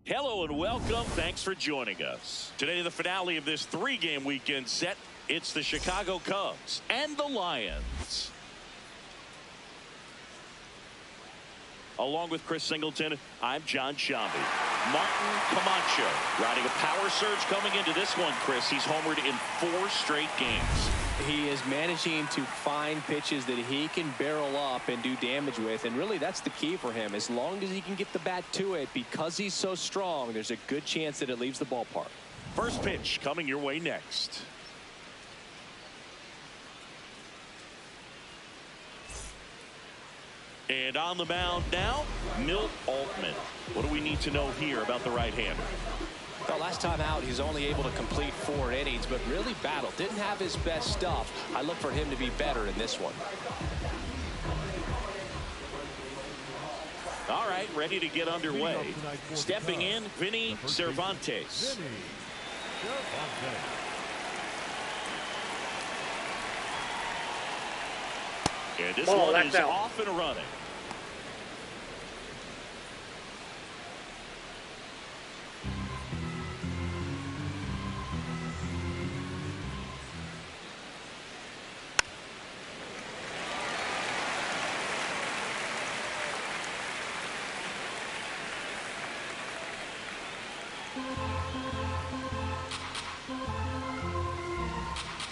Hello and welcome. Thanks for joining us. Today, the finale of this three-game weekend set. It's the Chicago Cubs and the Lions. Along with Chris Singleton, I'm John Shambi. Martin Camacho riding a power surge coming into this one, Chris. He's homered in 4 straight games. He is managing to find pitches that he can barrel up and do damage with, and really that's the key for him. As long as he can get the bat to it, because he's so strong, there's a good chance that it leaves the ballpark. First pitch coming your way next. And on the mound now, Milt Altman. What do we need to know here about the right-hander? Well, last time out, he's only able to complete 4 innings, but really battled. Didn't have his best stuff. I look for him to be better in this one. All right, ready to get underway. Stepping in, Vinny Cervantes. And this one is off and running.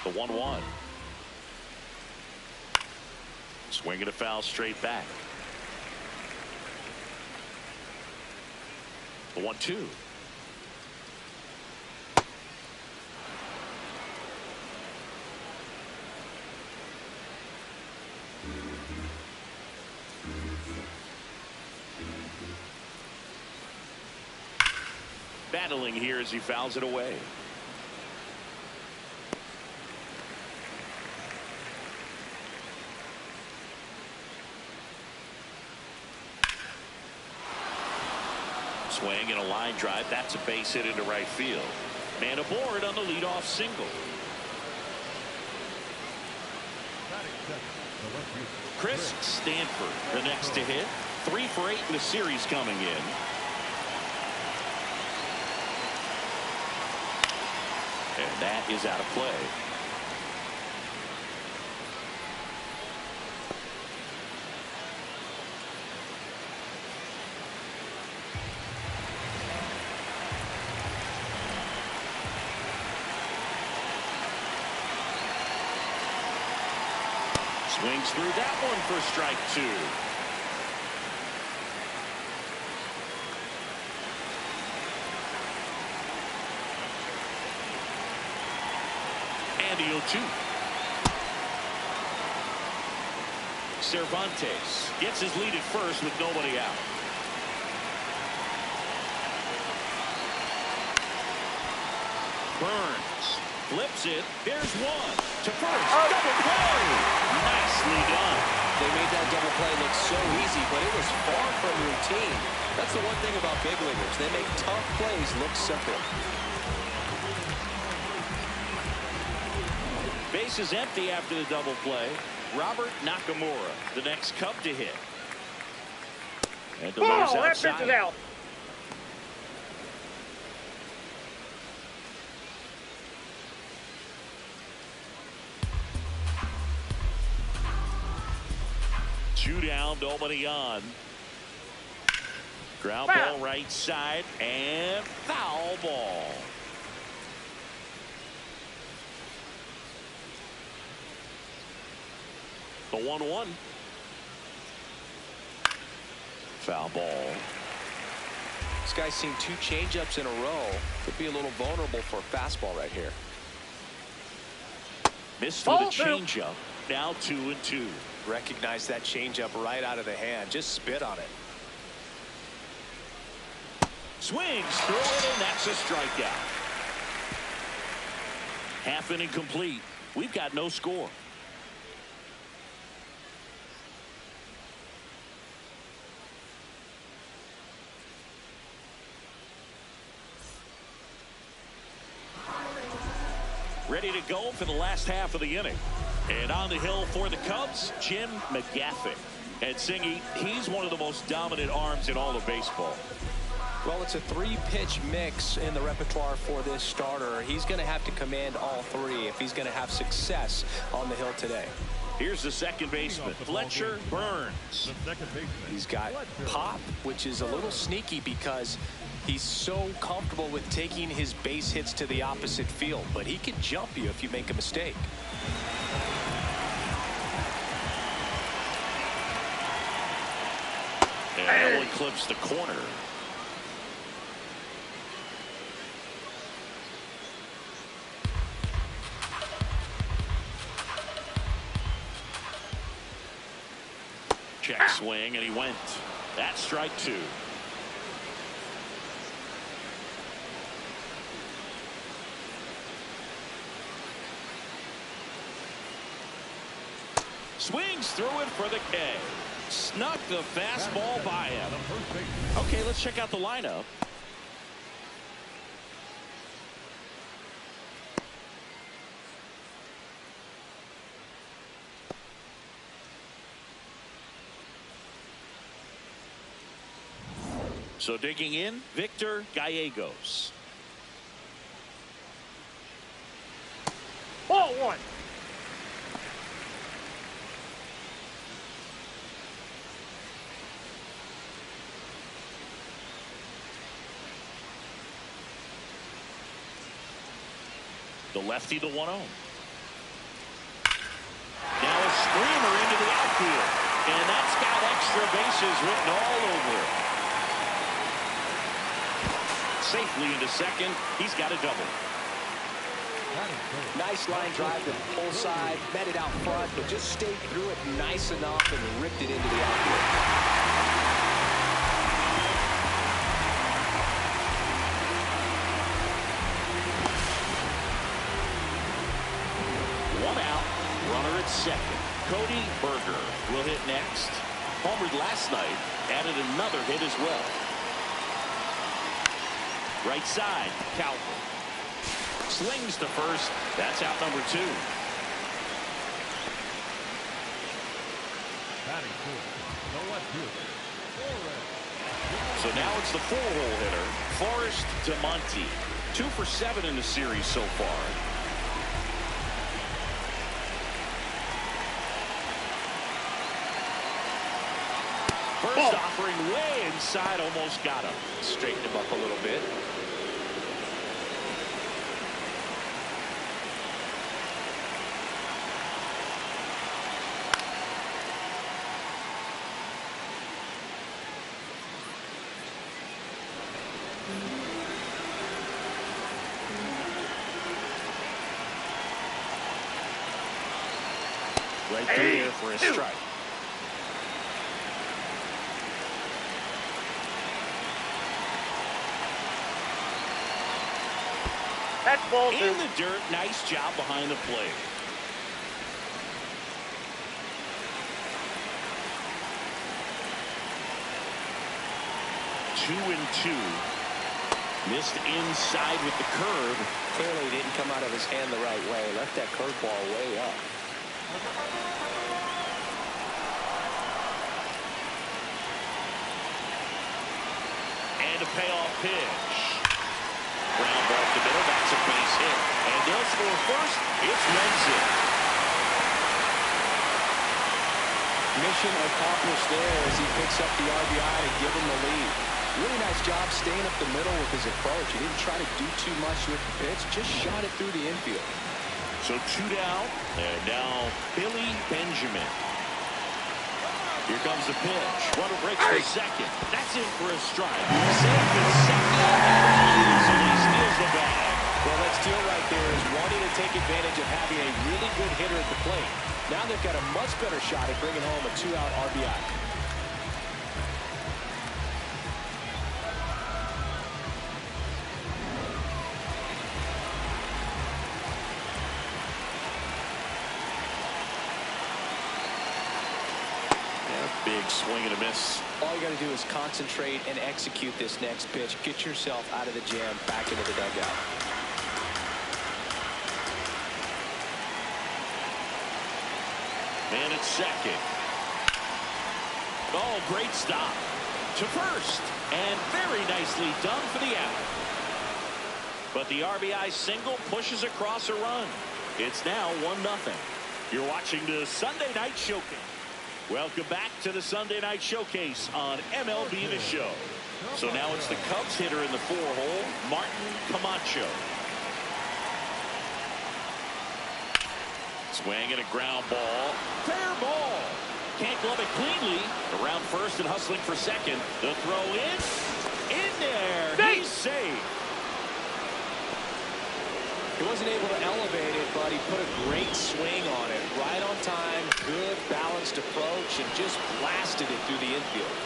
The 1-1. Swinging a foul straight back. The 1-2. Battling here as he fouls it away. Swing and a line drive. That's a base hit into right field. Man aboard on the leadoff single. Chris Stanford, the next to hit. 3 for 8 in the series coming in. And that is out of play. Swings through that one for strike 2. And the 0-2. Cervantes gets his lead at first with nobody out. Burns flips it. There's one to first. Double play. Nicely done. They made that double play look so easy, but it was far from routine. That's the one thing about big leaguers. They make tough plays look simple. Base is empty after the double play. Robert Nakamura, the next Cub to hit. And delivers outside. That pitch is out. Two down, nobody on. Ground ball right side and foul ball. The 1-1. Foul ball. This guy's seen 2 changeups in a row. Could be a little vulnerable for a fastball right here. Missed with a changeup. Now 2-2. Recognize that changeup right out of the hand. Just spit on it. Swings through it, and that's a strikeout. Half inning complete. We've got no score. ready to go for the last half of the inning. And on the hill for the Cubs, Jim McGaffey. And Singy, he's one of the most dominant arms in all of baseball. Well, it's a 3-pitch mix in the repertoire for this starter. He's going to have to command all 3 if he's going to have success on the hill today. Here's the second baseman, Fletcher Burns. He's got pop, which is a little sneaky because he's so comfortable with taking his base hits to the opposite field. But he can jump you if you make a mistake. And that one clips the corner. Check swing, and he went. That's strike 2. Swings through it for the K. Snuck the fastball by him. Okay, let's check out the lineup. So digging in, Victor Gallegos. Ball 1. The lefty, the 1-0. Now a screamer into the outfield. And that's got extra bases written all over it. Safely into second. He's got a double. Nice line drive to the pull side. Met it out front, but just stayed through it nice enough and ripped it into the outfield. Second, Cody Berger will hit next. Homered last night, added another hit as well. Right side, Calvin. Slings to first. That's out number 2. So now it's the 4-hole hitter, Forrest DeMonte. 2 for 7 in the series so far. First offering way inside, almost got him. Straighten him up a little bit. Right through there for a strike. That's ball 2. In the dirt, nice job behind the plate. Two and 2. Missed inside with the curve. Clearly didn't come out of his hand the right way. Left that curveball way up. And a payoff pitch. Ground ball to the middle. That's a base hit. And they'll score first. It's Renzi. Mission accomplished there as he picks up the RBI to give him the lead. Really nice job staying up the middle with his approach. He didn't try to do too much with the pitch. Just shot it through the infield. So 2 down. And now Billy Benjamin. Here comes the pitch. Runner breaks for second. That's in for a strike. Safe at second. Easily steals the bag. Well, that steal right there is wanting to take advantage of having a really good hitter at the plate. Now they've got a much better shot at bringing home a 2-out RBI. Big swing and a miss. All you got to do is concentrate and execute this next pitch. Get yourself out of the jam, back into the dugout. at second. Oh, great stop to first. And very nicely done for the out. But the RBI single pushes across a run. It's now 1-0. You're watching the Sunday Night Showcase. Welcome back to the Sunday Night Showcase on MLB The Show. So now it's the Cubs hitter in the 4-hole, Martin Camacho. Swing and a ground ball. Fair ball. Can't glove it cleanly. Around first and hustling for second. The throw in there. He's safe. He wasn't able to elevate it, but he put a great swing on it. Right on time, good balanced approach, and just blasted it through the infield.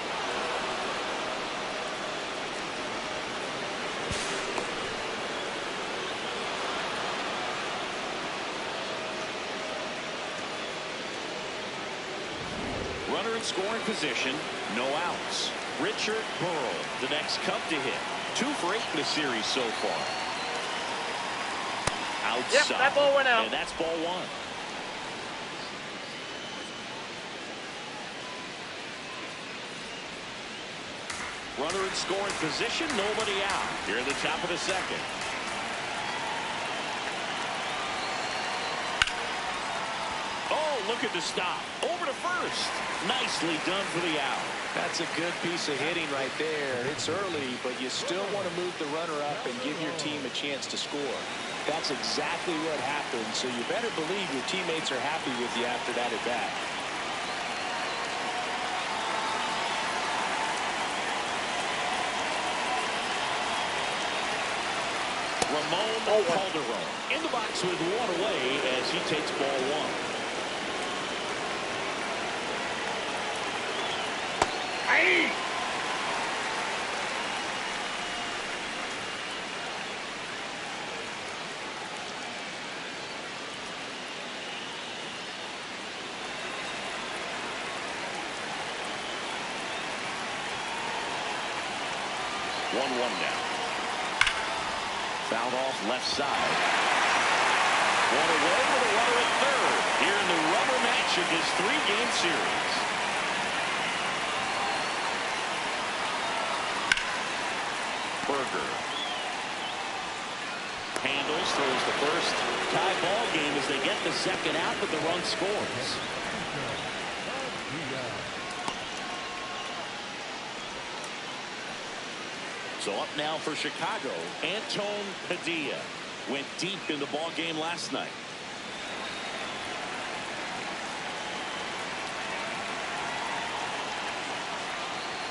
Runner in scoring position, no outs. Richard Burrell, the next Cub to hit. 2 for 8 in the series so far. Outside. Yep, that ball went out. And that's ball 1. Runner in scoring position, nobody out. Here at the top of the second. Oh, look at the stop. Over to first. Nicely done for the out. That's a good piece of hitting right there. It's early, but you still want to move the runner up and give your team a chance to score. That's exactly what happened, so you better believe your teammates are happy with you after that at bat. Ramon Calderon in the box with 1 away as he takes ball 1. Hey! Now. Fouled off left side. One away with a runner at third. Here in the rubber match of this 3-game series. Berger. Handles, throws the first. Tie ball game as they get the second out, but the run scores. So up now for Chicago, Anton Padilla went deep in the ball game last night.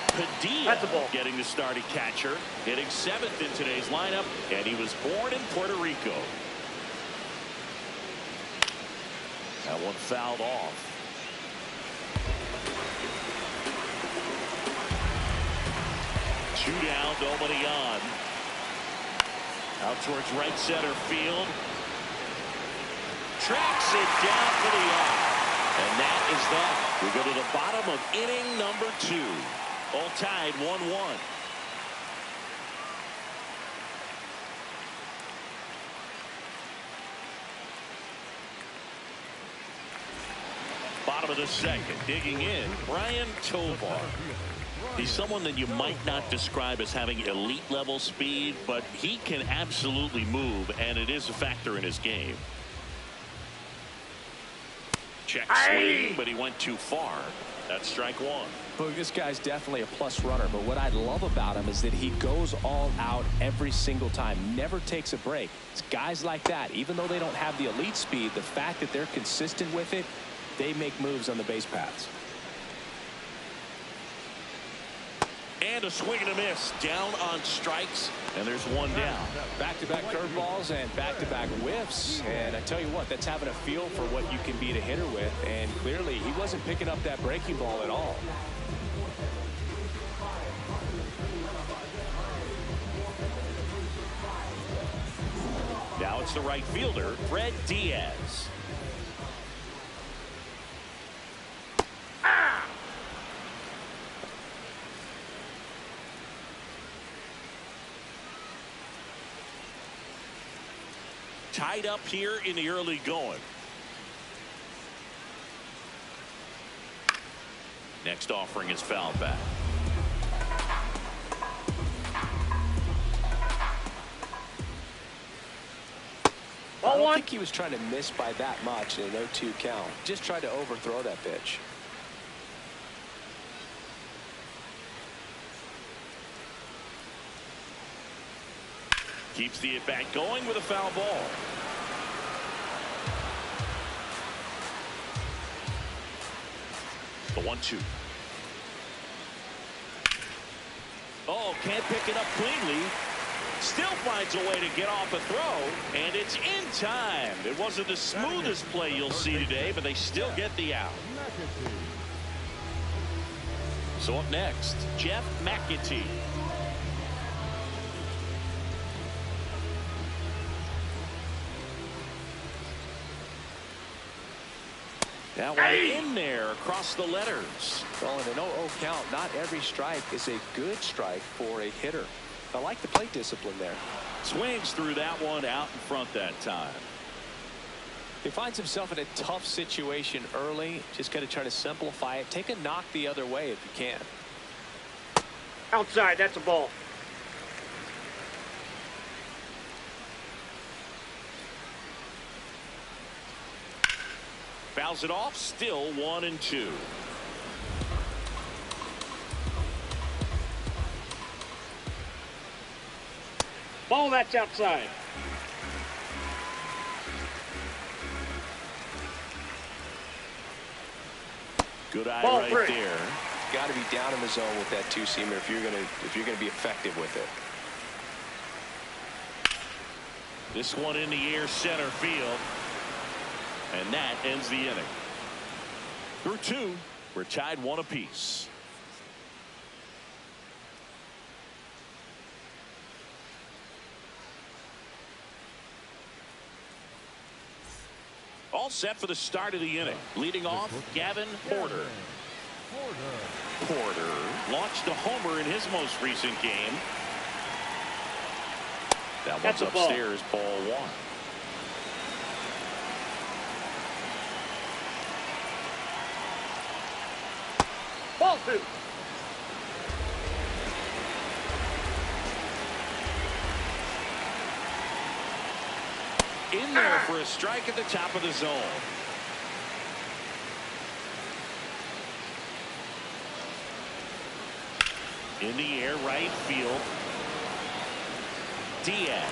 Padilla getting the starting catcher, hitting 7th in today's lineup, and he was born in Puerto Rico. That one fouled off. Two down, nobody on. Out towards right center field. Tracks it down for the out. And that is that. We go to the bottom of inning number 2. All tied 1-1. Bottom of the second, digging in, Brian Tovar. He's someone that you might not describe as having elite level speed, but he can absolutely move, and it is a factor in his game. Check swing, but he went too far. That's strike 1. Look, this guy's definitely a plus runner, but what I love about him is that he goes all out every single time, never takes a break. It's guys like that, even though they don't have the elite speed, the fact that they're consistent with it, they make moves on the base paths. And a swing and a miss. Down on strikes, and there's one down. Back-to-back curveballs and back-to-back whiffs. And I tell you what, that's having a feel for what you can beat a hitter with. And clearly, he wasn't picking up that breaking ball at all. Now it's the right fielder, Fred Diaz. Tied up here in the early going. Next offering is foul back. I don't think he was trying to miss by that much in an 0-2 count. Just tried to overthrow that pitch. Keeps the at-bat going with a foul ball. The 1-2. Oh, can't pick it up cleanly. Still finds a way to get off a throw, and it's in time. It wasn't the smoothest play you'll see today, but they still get the out. So up next, Jeff McAtee. That one in there across the letters. Well, in an 0-0 count, not every strike is a good strike for a hitter. I like the plate discipline there. Swings through that one out in front that time. He finds himself in a tough situation early. Just got to try to simplify it. Take a knock the other way if you can. Outside, that's a ball. Fouls it off, still 1-2. Ball, that's outside. Good eye Ball right three. there. Got to be down in the zone with that two-seamer if you're gonna be effective with it. This one in the air, center field. And that ends the inning. Through two, we're tied 1 apiece. All set for the start of the inning. Leading off, Gavin Porter. Porter launched a homer in his most recent game. That one's upstairs, ball 1. Ball 2. In there for a strike at the top of the zone. In the air, right field. Diaz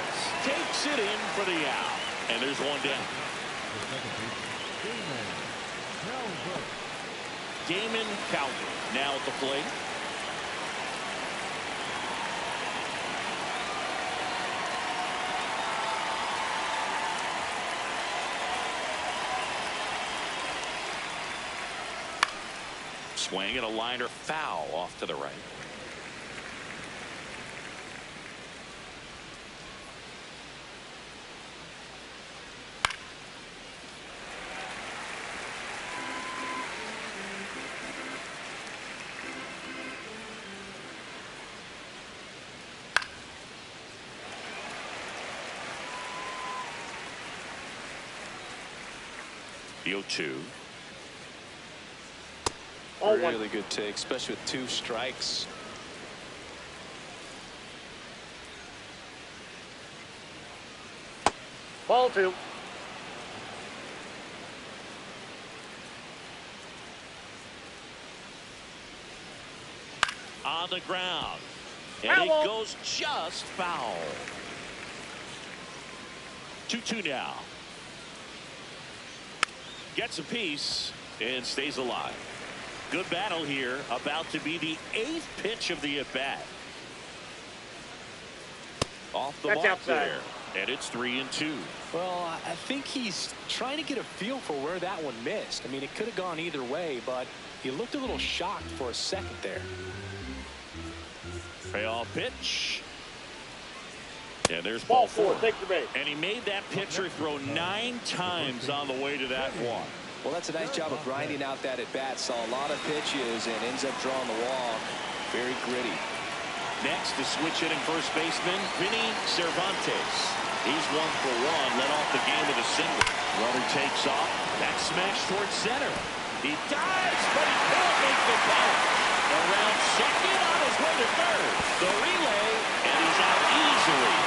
takes it in for the out. And there's one down. Damon Calvin now at the plate. Swing and a liner foul off to the right. The 0-2. Really good take, especially with 2 strikes. Ball 2. On the ground. And it goes just foul. 2-2 now. Gets a piece and stays alive. Good battle here. About to be the 8th pitch of the at-bat. Off the mark outside. there. And it's 3-2. Well, I think he's trying to get a feel for where that one missed. I mean, it could have gone either way, but he looked a little shocked for a second there. Payoff pitch. And there's Ball ball 4. Take the base. And he made that pitcher throw 9 times on the way to that one. Well, that's a nice job of grinding out that at bat. Saw a lot of pitches and ends up drawing the walk. Very gritty. Next, the switch hitting first baseman, Vinny Cervantes. He's 1 for 1, led off the game with a single. Runner takes off. That smash towards center. He dives, but he can't make the catch. Around second on his way to third. The relay, and he's out easily.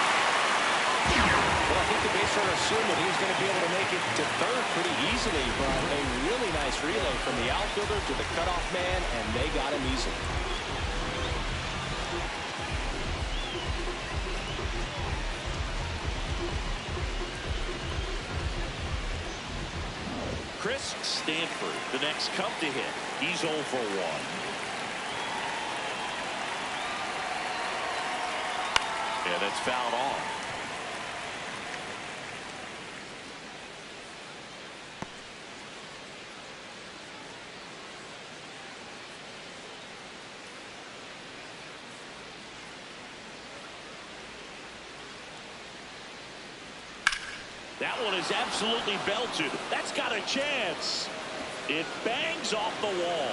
Well, I think the base runner assumed that he was going to be able to make it to third pretty easily, but a really nice relay from the outfielder to the cutoff man, and they got him easily. Chris Stanford, the next cup to hit. He's 0 for 1. Yeah, that's fouled off. That one is absolutely belted. That's got a chance. It bangs off the wall.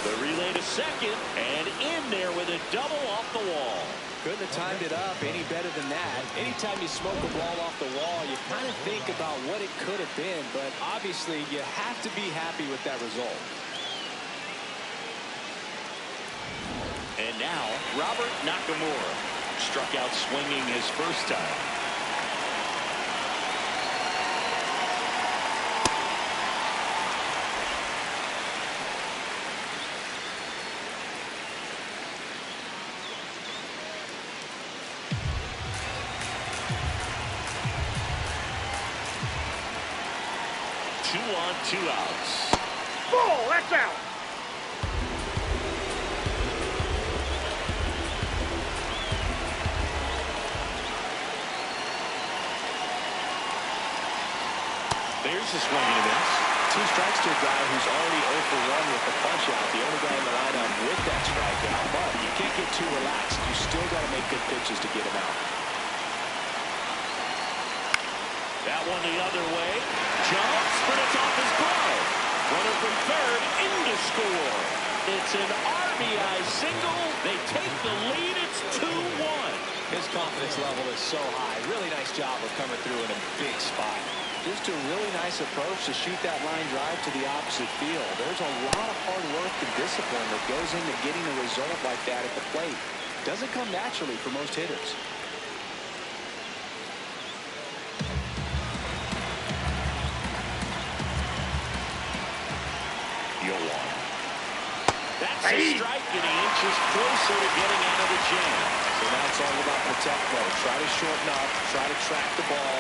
The relay to second, and in there with a double off the wall. Couldn't have timed it up any better than that. Anytime you smoke a ball off the wall, you kind of think about what it could have been, but obviously you have to be happy with that result. And now, Robert Nakamura struck out swinging his first time. Two outs. Ball, that's out. There's a swing and a miss. 2 strikes to a guy who's already 0 for 1 with the punch out. The only guy in the lineup with that strikeout, but you can't get too relaxed. You still got to make good pitches to get him out. That one the other way. Jumps, but it's off his glove. Runner from third in to score. It's an RBI single. They take the lead. It's 2-1. His confidence level is so high. Really nice job of coming through in a big spot. Just a really nice approach to shoot that line drive to the opposite field. There's a lot of hard work and discipline that goes into getting a result like that at the plate. Doesn't come naturally for most hitters. That's a strike, and he inches closer to getting out of the jam. So now it's all about protect mode. Try to shorten up, try to track the ball,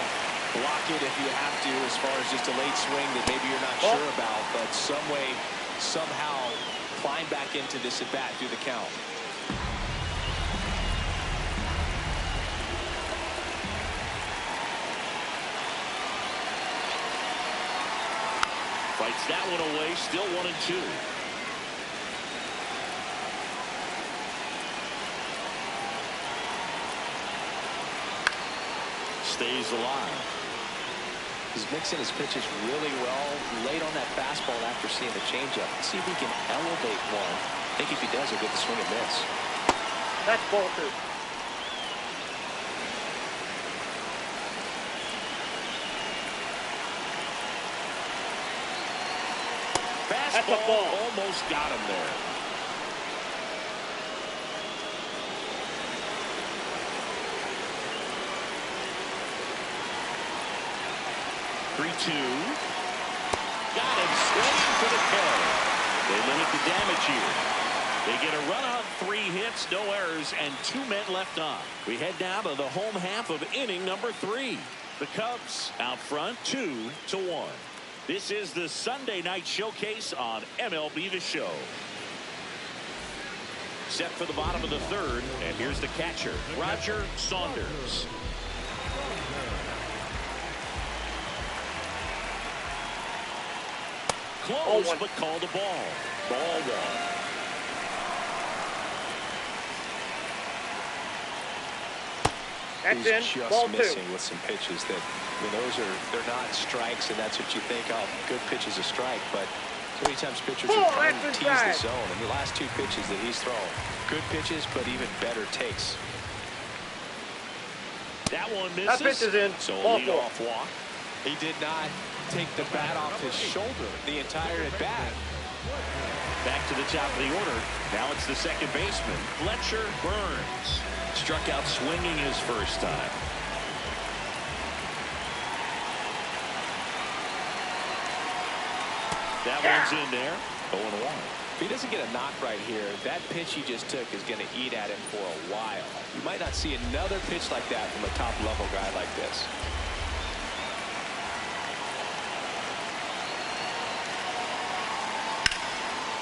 block it if you have to, as far as just a late swing that maybe you're not sure about, but some way, somehow climb back into this at bat through the count. Fights that one away, still 1-2. Stays alive. He's mixing his pitches really well late on that fastball after seeing the changeup. Let's see if he can elevate one. I think if he does, he'll get the swing and miss. That's ball 2. Fastball, that's a ball. almost got him there. Got him swinging for the kill. They limit the damage here. They get a run on 3 hits, no errors, and 2 men left on. We head down to the home half of inning number 3. The Cubs out front 2-1. This is the Sunday night showcase on MLB The Show. Set for the bottom of the 3rd, and here's the catcher, Roger Saunders. Close, but called a ball. Ball 1. That's He's in. just Ball missing 2. with some pitches that, I mean, they're not strikes, and that's what you think, oh, good pitch is a strike, but so many times pitchers are trying to tease the zone, and the last 2 pitches that he's thrown, good pitches, but even better takes. That one misses. That pitch is in. So Ball lead 4. off walk. He did not take the bat off his shoulder the entire at bat. Back to the top of the order. Now it's the second baseman, Fletcher Burns. Struck out swinging his first time. That one's in there. 0-1. If he doesn't get a knock right here, that pitch he just took is going to eat at him for a while. You might not see another pitch like that from a top-level guy like this.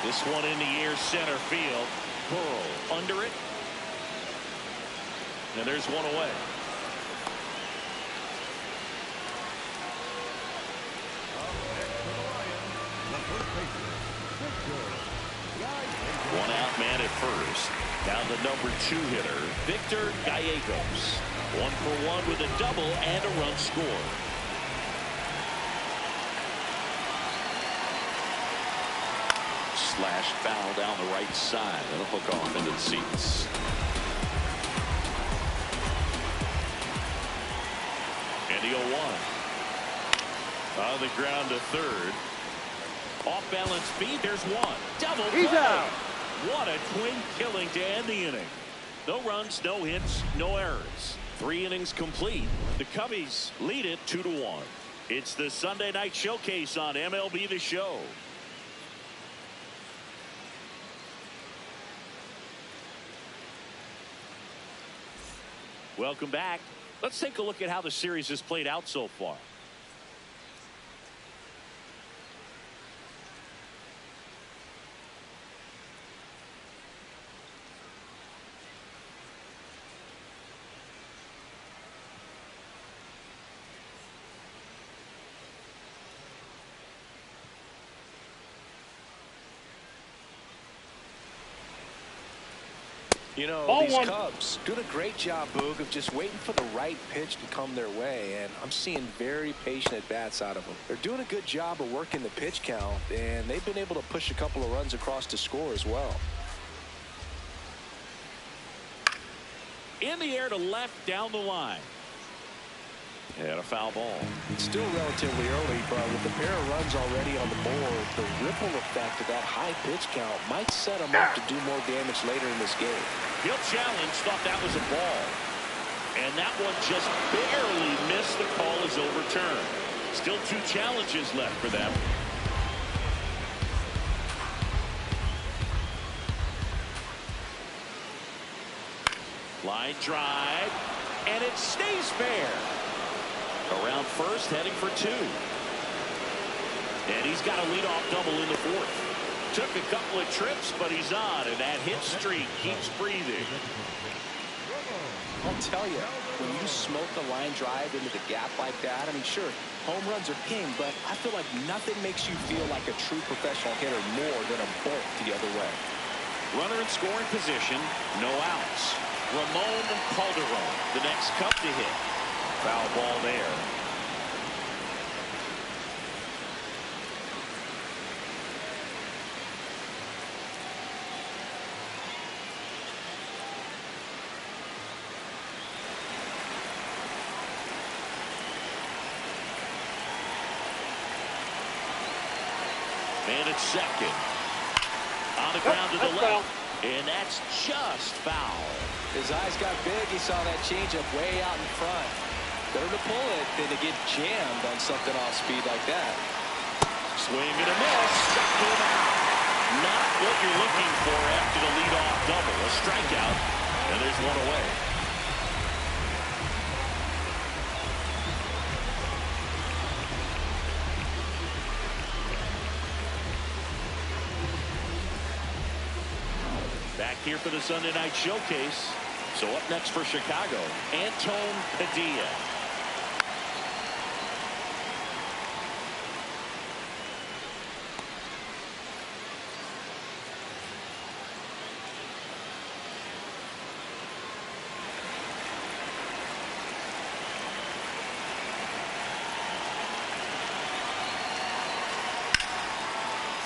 This one in the air, center field. Pearl under it. And there's one away. One out man at first. Now the number 2 hitter, Victor Gallegos. 1 for 1 with a double and a run scored. Slash foul down the right side. That'll hook off into the seats. And the 0-1. On the ground to third. Off balance feet. There's one. Double play. He's out. What a twin killing to end the inning. No runs, no hits, no errors. 3 innings complete. The Cubbies lead it 2-1. It's the Sunday Night Showcase on MLB The Show. Welcome back. Let's take a look at how the series has played out so far. You know, Ball these one. Cubs doing a great job, Boog, of just waiting for the right pitch to come their way, and I'm seeing very patient at-bats out of them. They're doing a good job of working the pitch count, and they've been able to push a couple of runs across to score as well. In the air to left down the line. And a foul ball. It's still relatively early, but with the pair of runs already on the board, the ripple effect of that high pitch count might set him up to do more damage later in this game. He'll challenge, thought that was a ball. And that one just barely missed. The call is overturned. Still 2 challenges left for them. Line drive, and it stays fair. Around first, heading for 2. And he's got a leadoff double in the 4th. Took a couple of trips, but he's on, and that hit streak keeps breathing. I'll tell you, when you smoke a line drive into the gap like that, I mean, sure, home runs are king, but I feel like nothing makes you feel like a true professional hitter more than a bolt the other way. Runner in scoring position, no outs. Ramon Calderon, the next Cub to hit. Foul ball there. And it's second. On the ground to the left. And that's just foul. His eyes got big. He saw that changeup way out in front. Better to pull it than to get jammed on something off speed like that. Swing and a miss. Struck him out. Not what you're looking for after the leadoff double. A strikeout. And there's one away. Back here for the Sunday Night Showcase. So up next for Chicago, Antone Padilla.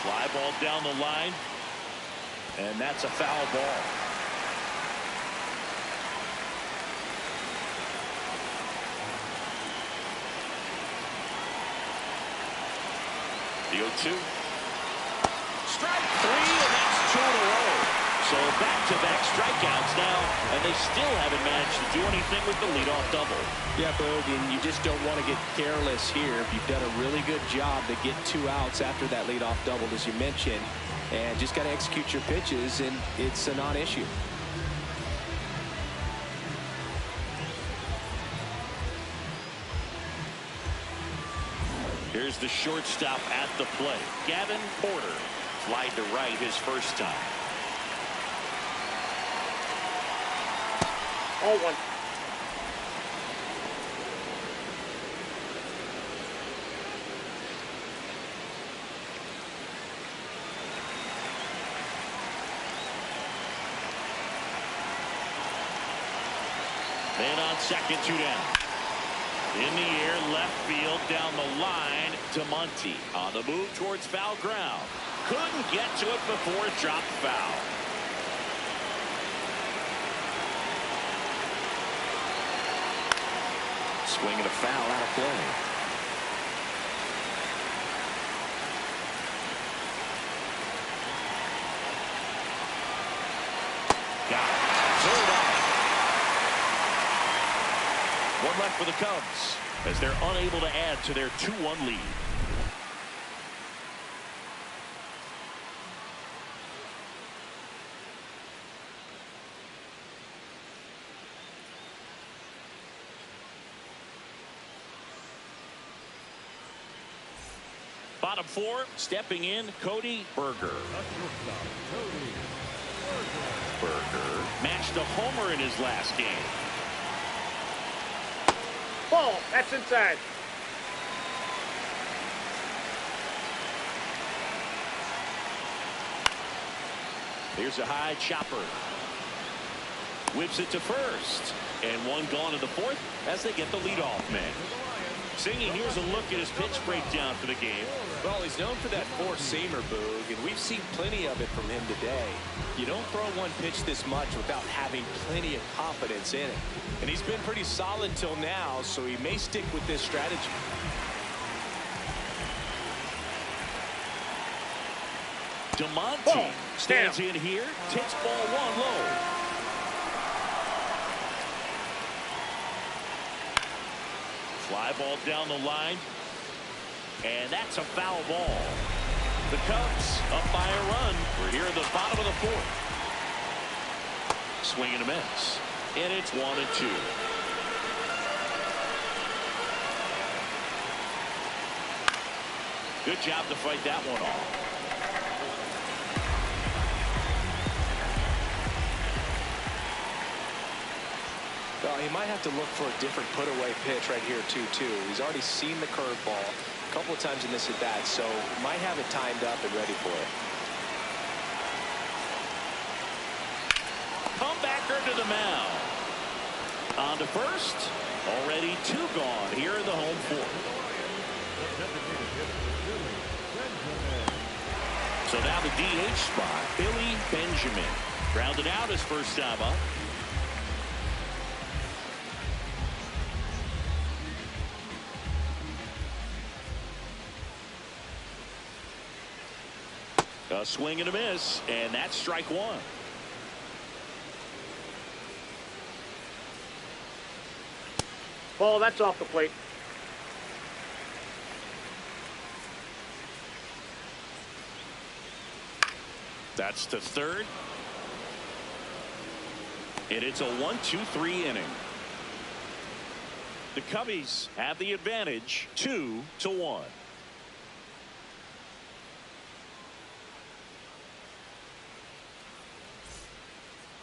Fly ball down the line. And that's a foul ball. 0-2. Strike three, and that's two in a row. So back-to-back strikeouts now, and they still haven't managed to do anything with the leadoff double. Yeah, Boog, and you just don't want to get careless here. You've done a really good job to get 2 outs after that leadoff double, as you mentioned, and just got to execute your pitches, and it's a non-issue. Here's the shortstop at the plate. Gavin Porter. Flied to right his first time. 0-1. Man on second, 2 down. In the air, left field, down the line to Monty. On the move towards foul ground. Couldn't get to it before it dropped foul. Swinging a foul out of play. Got it. Third out. One left for the Cubs as they're unable to add to their 2-1 lead. Bottom 4, stepping in, Cody Berger. Berger matched a homer in his last game. Ball. That's inside. Here's a high chopper. Whips it to first. And one gone in the fourth as they get the leadoff man. Singy, here's a look at his pitch breakdown for the game. Well, he's known for that four-seamer, Boog, and we've seen plenty of it from him today. You don't throw one pitch this much without having plenty of confidence in it. And he's been pretty solid till now, so he may stick with this strategy. DeMonte stands in here, takes ball 1 low. Fly ball down the line, and that's a foul ball. The Cubs up by a run. We're here at the bottom of the 4th. Swing and a miss, and it's 1-2. Good job to fight that one off. Well, he might have to look for a different put-away pitch right here, too. He's already seen the curveball a couple of times in this at-bat, so might have it timed up and ready for it. Comebacker to the mound. On to first. Already 2 gone here in the home 4th. So now the DH spot, Billy Benjamin. Grounded out his first time up. A swing and a miss, and that's strike 1. Ball. That's off the plate. That's to third. And it's a 1-2-3 inning. The Cubbies have the advantage 2-1.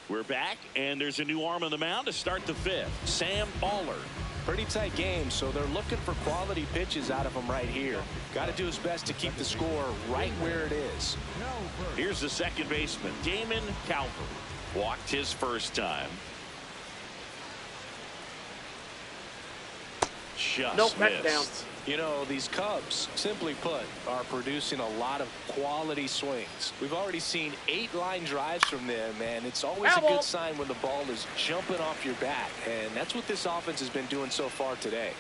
We're back, and there's a new arm on the mound to start the 5th. Sam Baller. Pretty tight game, so they're looking for quality pitches out of him right here. Got to do his best to keep the score right where it is. Here's the second baseman, Damon Calvert. Walked his first time. Just nope, that's missed. down. You know, these Cubs, simply put, are producing a lot of quality swings. We've already seen 8 line drives from them, and it's always a good sign when the ball is jumping off your bat, and that's what this offense has been doing so far today.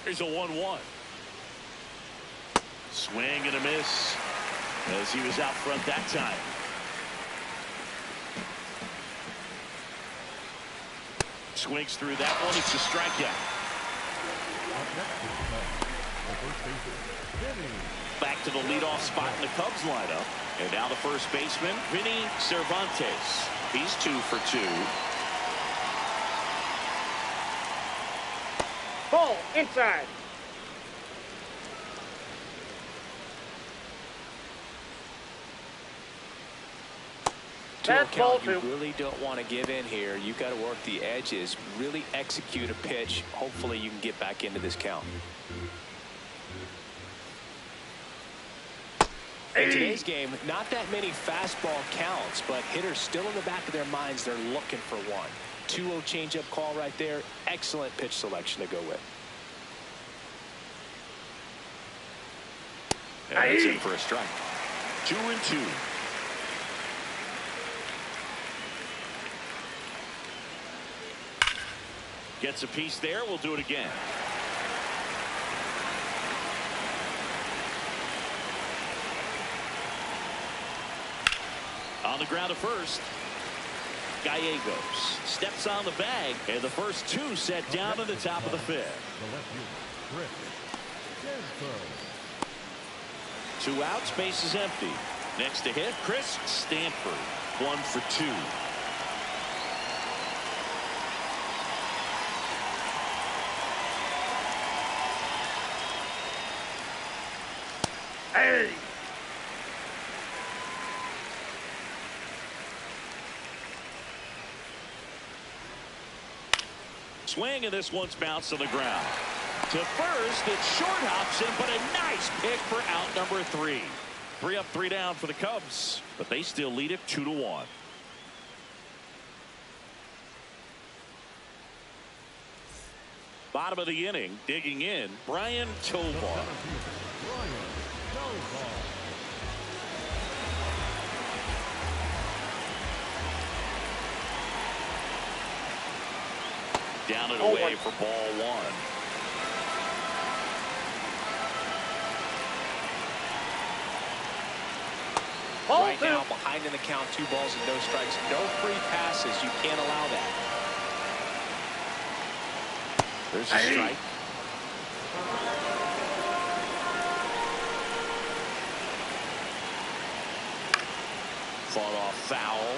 Here's a 1-1. Swing and a miss as he was out front that time. Swings through that one. It's a strikeout. Back to the leadoff spot in the Cubs lineup. And now the first baseman, Vinny Cervantes. He's 2 for 2. Ball inside. That's ball You 2. really don't want to give in here. You've got to work the edges, really execute a pitch. Hopefully you can get back into this count. In today's game, not that many fastball counts, but hitters still in the back of their minds, they're looking for one. 2-0 changeup call right there. Excellent pitch selection to go with. And that's in for a strike. 2-2. Gets a piece there. We'll do it again. On the ground to first. Gallegos steps on the bag, and the first 2 set down in the top of the 5th. 2 outs, base is empty. Next to hit, Chris Stanford. 1 for 2. Hey. Swing, and this one's bounced on the ground. To first, it short hops him, but a nice pick for out number 3. 3 up, 3 down for the Cubs, but they still lead it 2-1. Bottom of the inning, digging in, Brian Tovar. Down and away for ball 1. Right now, behind in the count, 2 balls and no strikes. No free passes. You can't allow that. There's a strike. Fought off foul.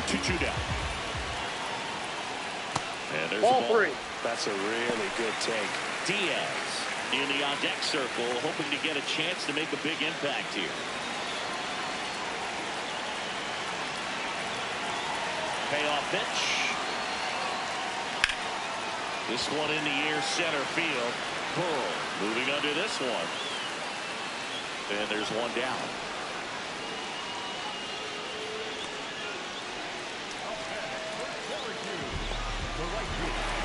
2-2 down. And there's Ball a ball. 3. That's a really good take. Diaz in the on-deck circle, hoping to get a chance to make a big impact here. Payoff pitch. This one in the air, center field. Pearl moving under this one. And there's 1 down.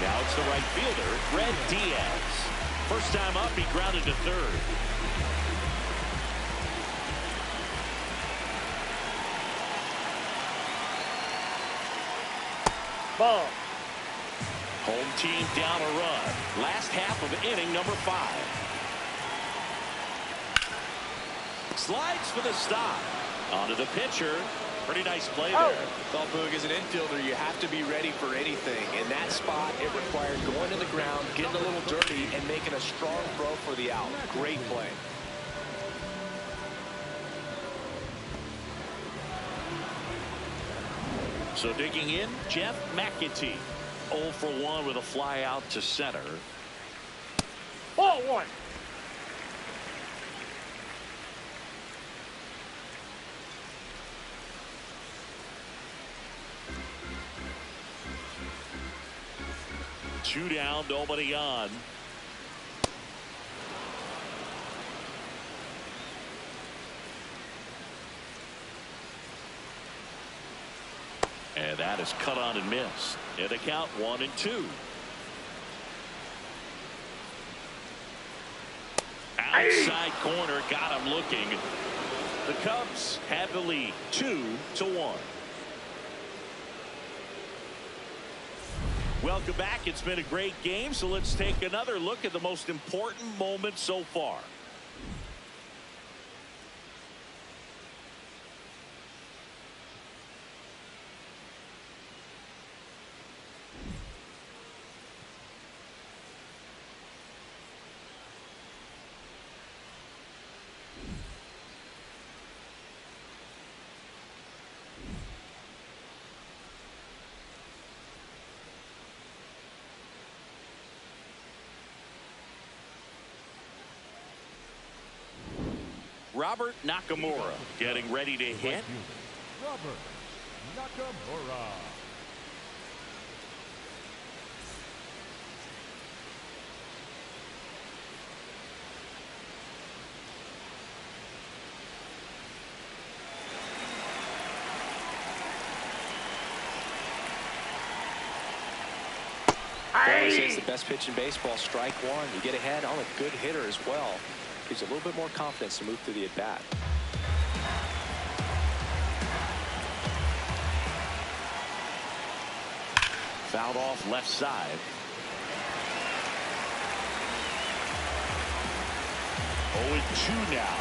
Now it's the right fielder, Fred Diaz. First time up, he grounded to third. Ball. Home team down a run. Last half of inning number 5. Slides for the stop. Onto the pitcher. Pretty nice play there. Well, Boog, as an infielder, you have to be ready for anything. In that spot, it required going to the ground, getting a little dirty, and making a strong throw for the out. Great play. So digging in, Jeff McAtee. 0 for 1 with a fly out to center. Ball 1. Two down, nobody on. And that is cut on and missed. And the count 1-2. Outside corner, got him looking. The Cubs have the lead 2-1. Welcome back. It's been a great game, so let's take another look at the most important moment so far. Robert Nakamura getting ready to hit. Robert Nakamura. It's the best pitch in baseball. Strike one. You get ahead on a good hitter as well. Gives you a little bit more confidence to move through the at-bat. Fouled off left side. 0-2 now.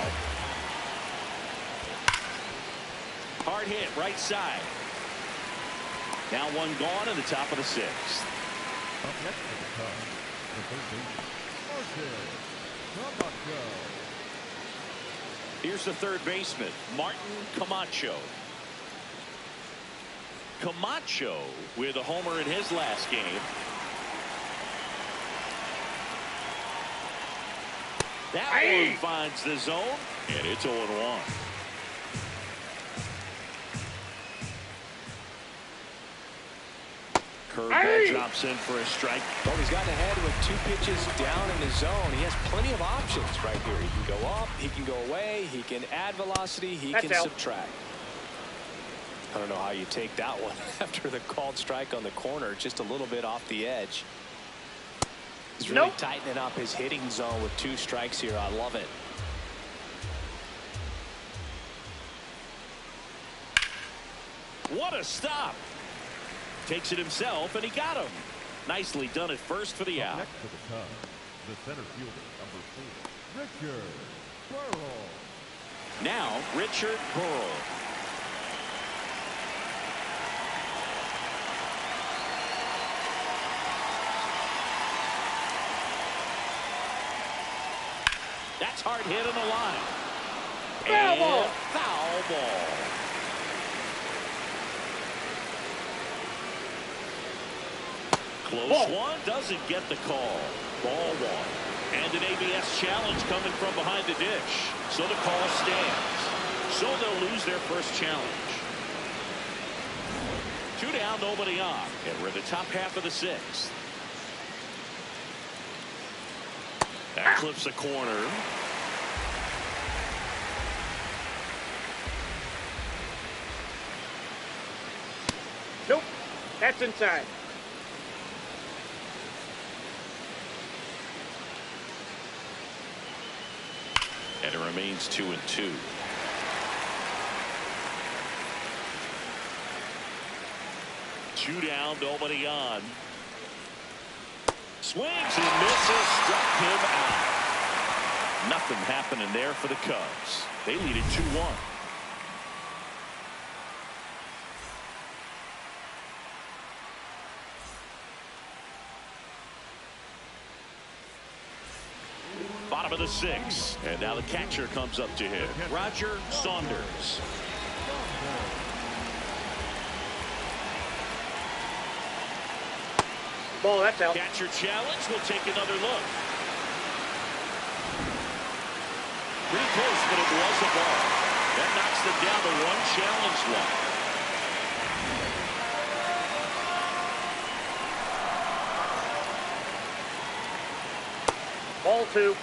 Hard hit right side. Now one gone in the top of the sixth. Up next to the Cubs, the third baseman, Camacho. Here's the third baseman, Martin Camacho. Camacho with a homer in his last game. That one finds the zone, and it's 0-1. Curveball drops in for a strike. Well, he's gotten ahead with 2 pitches down in the zone. He has plenty of options right here. He can go up, he can go away, he can add velocity, he can subtract. I don't know how you take that one after the called strike on the corner, just a little bit off the edge. He's really tightening up his hitting zone with 2 strikes here. I love it. What a stop. Takes it himself, and he got him. Nicely done at first for the out. Next to the Cubs, the center fielder, number 4, Richard Burrow. Now, Richard Burrow. That's hard hit on the line. Foul ball. Foul ball. Close one, doesn't get the call. Ball one. And an ABS challenge coming from behind the dish. So the call stands. So they'll lose their first challenge. 2 down, nobody on. And we're in the top half of the 6th. That clips a corner. Nope. That's inside. And it remains 2-2. Two down, nobody on. Swings and misses, struck him out. Nothing happening there for the Cubs. They lead it 2-1. Bottom of the 6th, and now the catcher comes up to him, Roger Saunders. Ball, that's out. Catcher challenge. We'll take another look. Pretty close, but it was a ball. That knocks them down to 1 challenge left. Ball 2.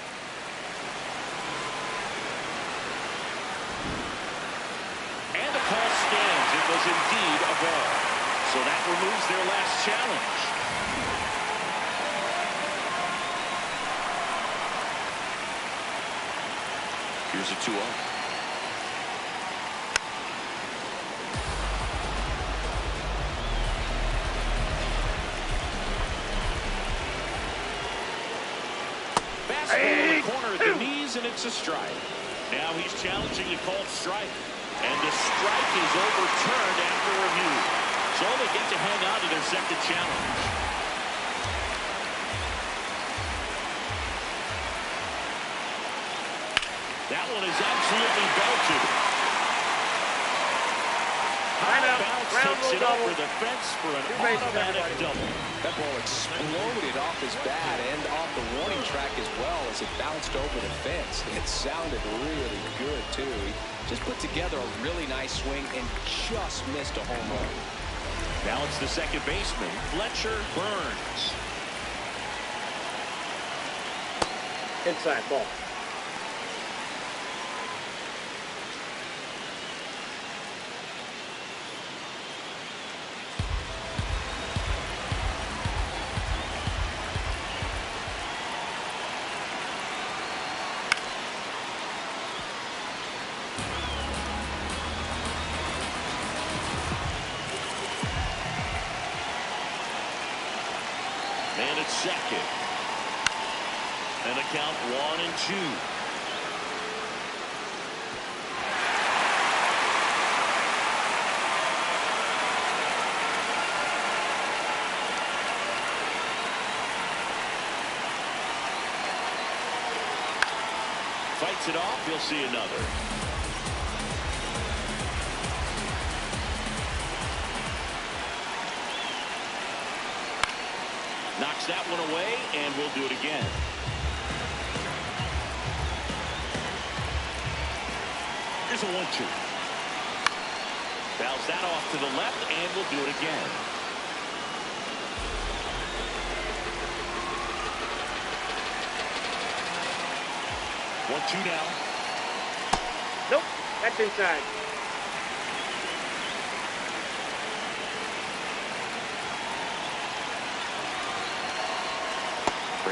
And the call stands. It was indeed a ball. So that removes their last challenge. Here's a 2-0. pitches, and it's a strike. Now he's challenging the called strike. And the strike is overturned after review. So they get to hang on to their second challenge. That one is absolutely belted. Bounce takes it over the fence for an automatic double. That ball exploded off his bat and off the warning track as well as it bounced over the fence. It sounded really good, too. He just put together a really nice swing and just missed a home run. Now it's the second baseman, Fletcher Burns. Inside ball. And it's second. And a count 1-2. Fights it off. You'll see another. Knocks that one away, and we'll do it again. Here's a 1-2. Fouls that off to the left, and we'll do it again. One-two now. Nope, that's inside.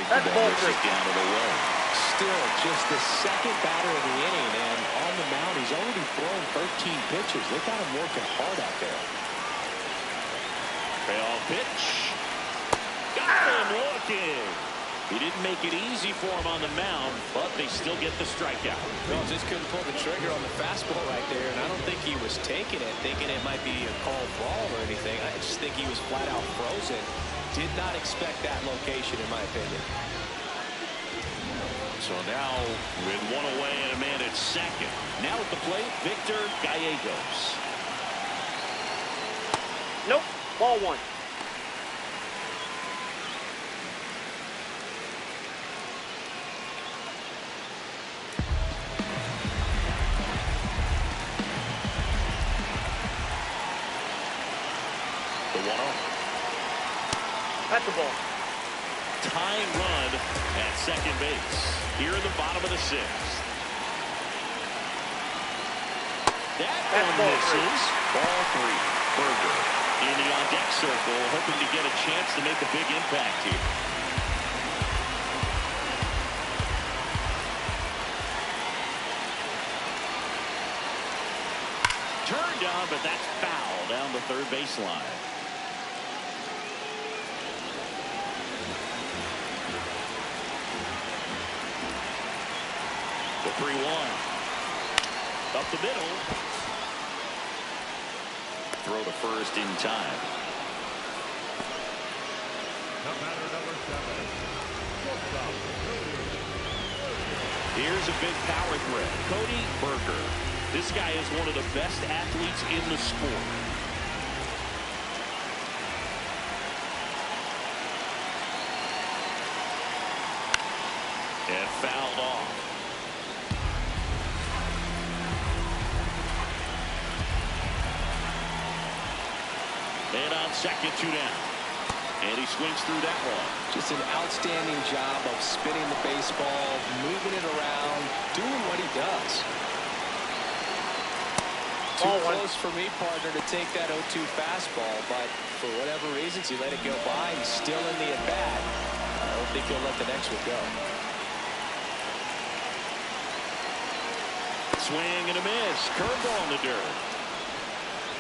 That's ball three. Down to the way. Still just the second batter of the inning, and on the mound, he's already thrown 13 pitches. They got him working hard out there. Payoff pitch. Got him looking. He didn't make it easy for him on the mound, but they still get the strikeout. No, just couldn't pull the trigger on the fastball right there, and I don't think he was taking it, thinking it might be a called ball or anything. I just think he was flat out frozen. Did not expect that location, in my opinion. So now with one away and a man at second. Now at the plate, Victor Gallegos. Nope, ball one. The 1-0. That's the ball. Tying run at second base here in the bottom of the sixth. That one misses. Ball three. Berger in the on-deck circle, hoping to get a chance to make a big impact here. Turned on, but that's foul down the third baseline. The 3-1. Up the middle. Throw to first in time. The batter number 7. Shortstop, Here's a big power threat. Cody Berger. This guy is one of the best athletes in the sport. And fouled off. And on second, 2 down. And he swings through that one. Just an outstanding job of spinning the baseball, moving it around, doing what he does. Too close for me, partner, to take that 0-2 fastball, but for whatever reasons, he let it go by. He's still in the at-bat. I don't think he'll let the next one go. Swing and a miss. Curveball in the dirt.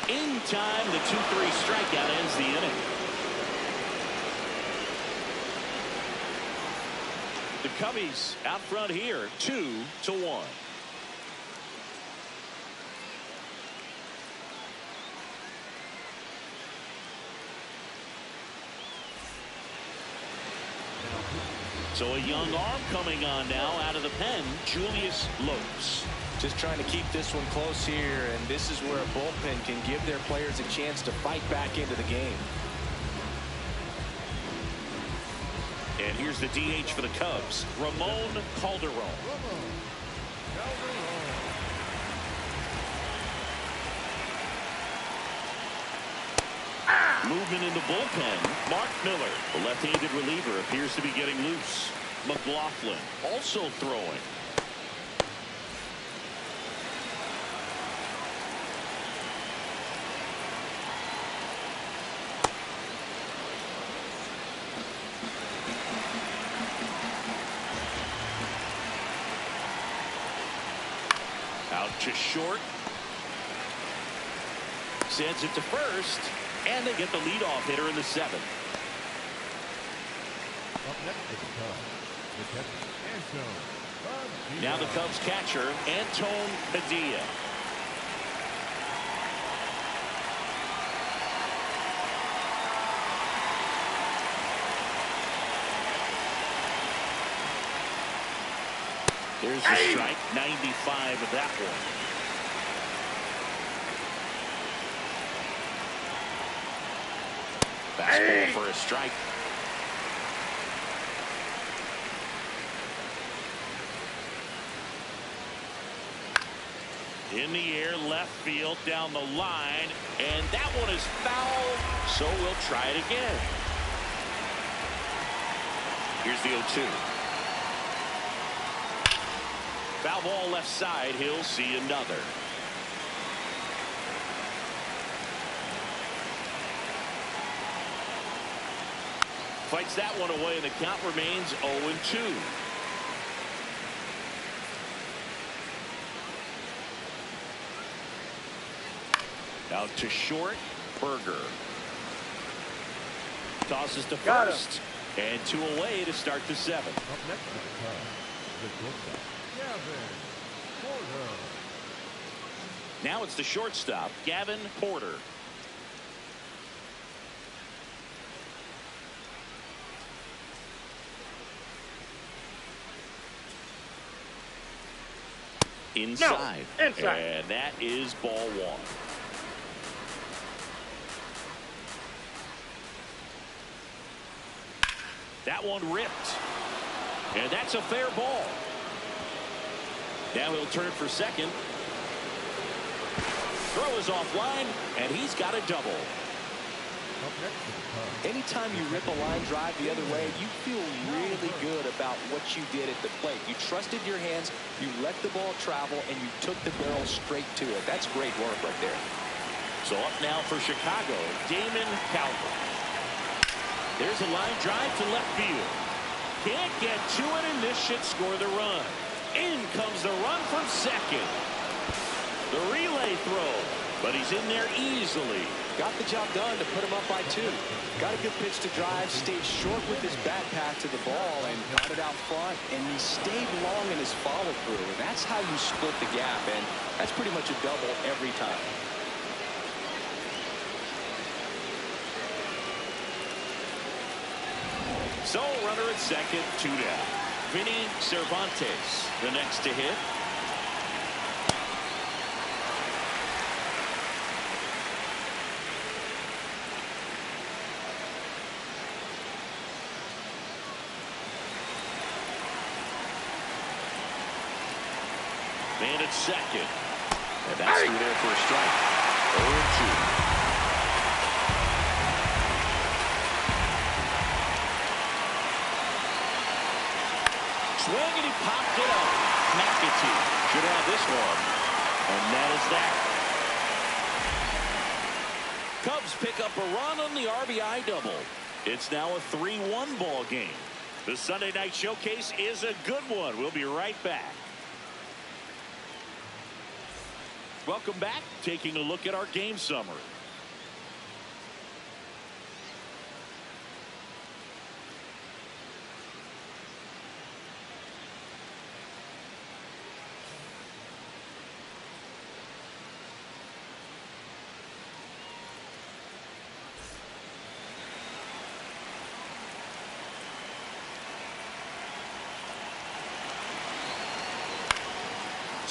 In time, the 2-3 strikeout ends the inning. The Cubbies out front here, 2-1. So a young arm coming on now out of the pen, Julius Lopes. Just trying to keep this one close here, and this is where a bullpen can give their players a chance to fight back into the game. And here's the DH for the Cubs, Ramon Calderon. Movement in the bullpen. Mark Miller, the left-handed reliever, appears to be getting loose. McLaughlin also throwing. Out to short. Sends it to first. And they get the leadoff hitter in the 7th. Up next is the Cubs. The catcher, Antone. Now the Cubs catcher, Antone Padilla. There's the strike, 95 of that one. Fastball for a strike. In the air, left field, down the line, and that one is foul, so we'll try it again. Here's the 0-2. Foul ball left side, he'll see another. Fights that one away, and the count remains 0-2. Out to short, Berger. Tosses to first. And 2 away to start the 7th. Up next is the Cubs. The shortstop, Gavin Porter. Now it's the shortstop, Gavin Porter. Inside. No, inside. And that is ball 1. That one ripped. And that's a fair ball. Now he'll turn for second. Throw is offline, and he's got a double. Up next is the Cubs. Anytime you rip a line drive the other way, you feel really good about what you did at the plate. You trusted your hands, you let the ball travel, and you took the barrel straight to it. That's great work right there. So up now for Chicago, Damon Calvin. There's a line drive to left field. Can't get to it, and this should score the run. In comes the run from second. The relay throw, but he's in there easily. Got the job done to put him up by 2. Got a good pitch to drive, stayed short with his back path to the ball, and got it out front, and he stayed long in his follow-through. And that's how you split the gap, and that's pretty much a double every time. So runner at second, 2 down. Vinny Cervantes, the next to hit. Man at second. And that's through there for a strike. 0-2. Swing, and he popped it up. McAtee should have this one. And that is that. Cubs pick up a run on the RBI double. It's now a 3-1 ball game. The Sunday night showcase is a good one. We'll be right back. Welcome back. Taking a look at our game summary.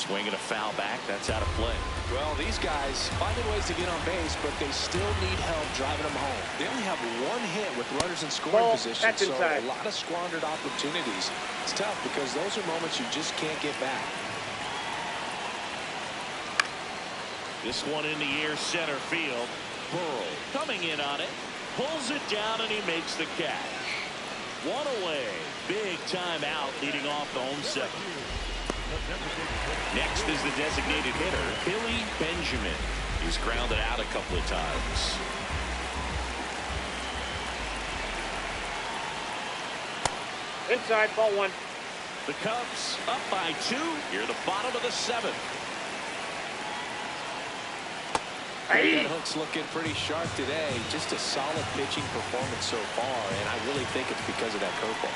Swing and a foul back. That's out of play. Well, these guys finding ways to get on base, but they still need help driving them home. They only have one hit with runners in scoring Ball, position, that's so inside. a lot of squandered opportunities. It's tough because those are moments you just can't get back. This one in the air, center field. Burrow coming in on it. Pulls it down, and he makes the catch. One away. Big time out leading off the home seven. Next is the designated hitter, Billy Benjamin. He's grounded out a couple of times. Inside, ball one. The Cubs up by 2 here at the bottom of the 7th. That hook's looking pretty sharp today. Just a solid pitching performance so far, and I really think it's because of that curveball.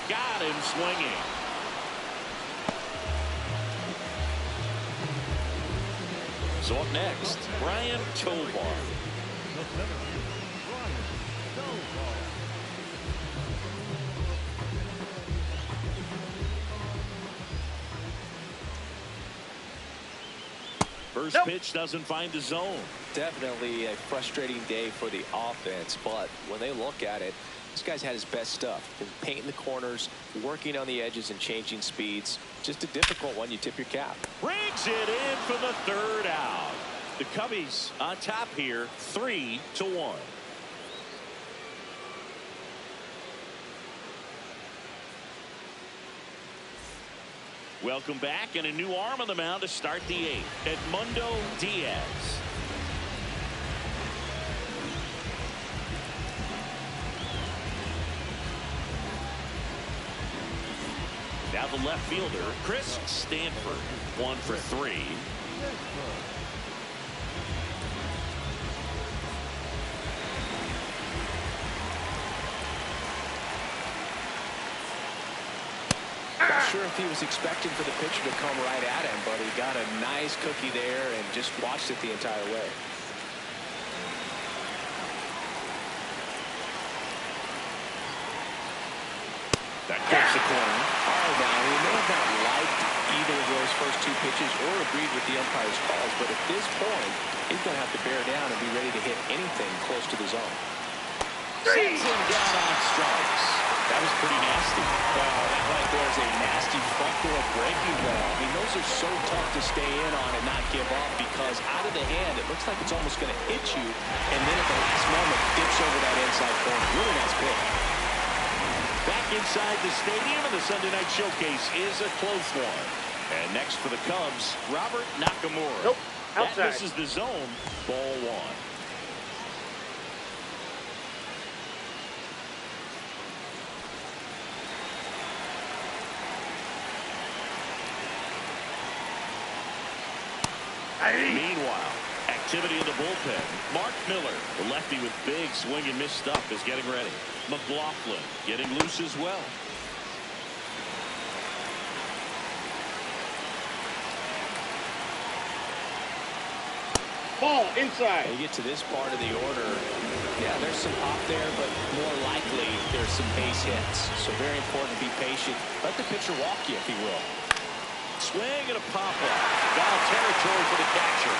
Got him swinging. So up next, Brian Tovar. First pitch doesn't find the zone. Definitely a frustrating day for the offense, but when they look at it, this guy's had his best stuff. Been painting the corners, working on the edges and changing speeds. Just a difficult one. You tip your cap. Brings it in for the 3rd out. The Cubbies on top here, 3-1. Welcome back, and a new arm on the mound to start the 8th. Edmundo Diaz. Now the left fielder, Chris Stanford, 1 for 3. Not sure if he was expecting for the pitcher to come right at him, but he got a nice cookie there and just watched it the entire way. That gets the corner. All right, now, he may have not liked either of those first 2 pitches or agreed with the umpire's calls, but at this point, he's going to have to bear down and be ready to hit anything close to the zone. Sends him down on strikes. That was pretty nasty. That right there is a nasty front door breaking ball. I mean, those are so tough to stay in on and not give up because out of the hand, it looks like it's almost going to hit you, and then at the last moment, dips over that inside corner. Really nice pitch. Back inside the stadium, and the Sunday Night Showcase is a close one. And next for the Cubs, Robert Nakamura. Nope, That outside. misses the zone. Ball 1. Meanwhile, activity in the bullpen. Mark Miller, the lefty with big swing and miss stuff, is getting ready. McLaughlin getting loose as well. Ball inside. You get to this part of the order, yeah, there's some pop there, but more likely there's some base hits. So very important to be patient. Let the pitcher walk you, if he will. Swing and a pop-up. Foul territory for the catcher.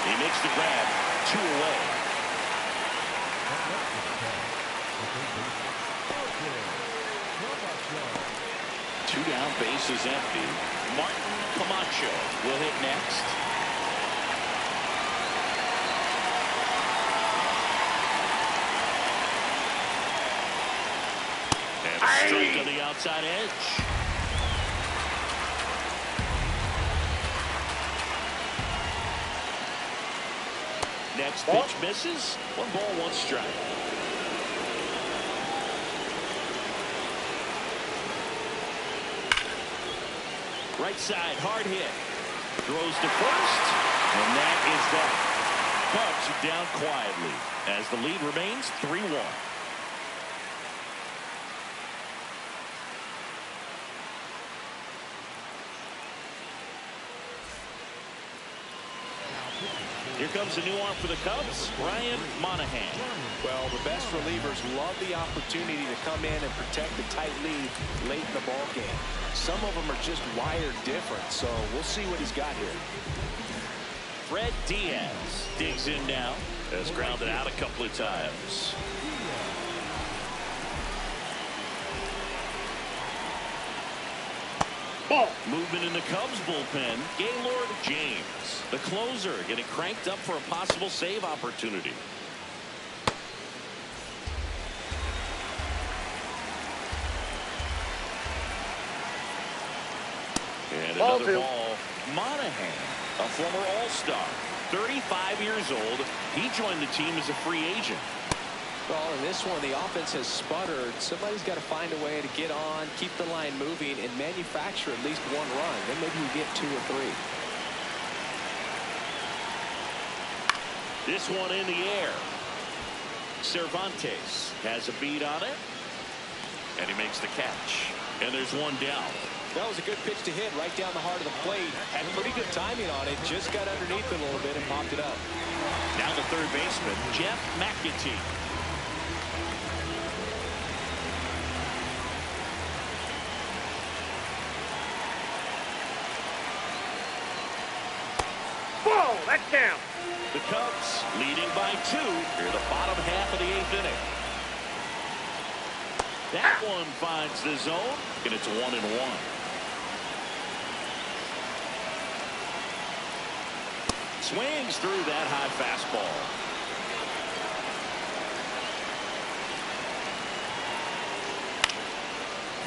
He makes the grab. 2 away. 2 down, base is empty. Martin Camacho will hit next. And a strike on the outside edge. Next pitch misses. 1 ball, 1 strike. Right side, hard hit. Throws to first, and that is that. Cubs are down quietly as the lead remains 3-1. Here comes a new arm for the Cubs, Ryan Monahan. Well, the best relievers love the opportunity to come in and protect a tight lead late in the ball game. Some of them are just wired different, so we'll see what he's got here. Fred Diaz digs in now. Has grounded out a couple of times. Ball. Movement in the Cubs bullpen. Gaylord James, the closer, getting cranked up for a possible save opportunity. And Ball another two. ball. Monahan, a former All-Star, 35 years old. He joined the team as a free agent. Well, in this one, the offense has sputtered. Somebody's got to find a way to get on, keep the line moving, and manufacture at least one run. Then maybe you get 2 or 3. This one in the air. Cervantes has a beat on it. And he makes the catch. And there's one down. That was a good pitch to hit right down the heart of the plate. Had pretty good timing on it. Just got underneath it a little bit and popped it up. Now the third baseman, Jeff McAtee. Ball. That's down. The Cubs leading by 2 here the bottom half of the 8th inning. That one finds the zone, and it's 1-1. Swings through that high fastball.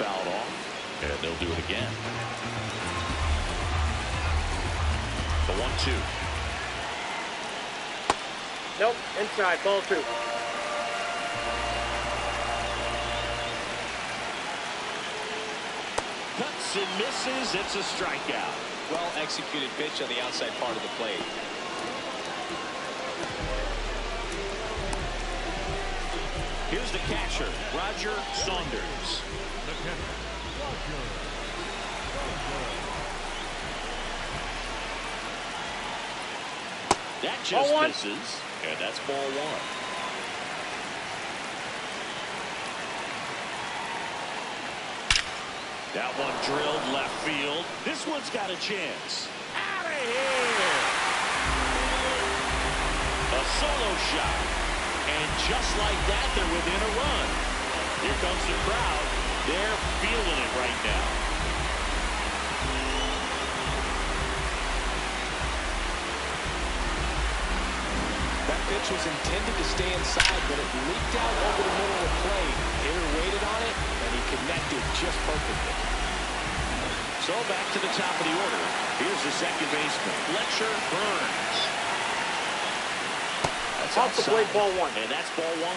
Fouled off, and they'll do it again. The 1-2. Nope. Inside. Ball 2. Cuts and misses. It's a strikeout. Well executed pitch on the outside part of the plate. Here's the catcher, Roger Saunders. The catcher, Roger. That just Ball 1. misses, and that's ball 1. That one drilled left field. This one's got a chance. Out of here! A solo shot. And just like that, they're within a run. Here comes the crowd. They're feeling it right now. That pitch was intended to stay inside, but it leaked out over the middle of the plate. Hitter waited on it, and he connected just perfectly. So back to the top of the order. Here's the second baseman, Fletcher Burns. That's Off the plate, ball 1. And that's ball 1.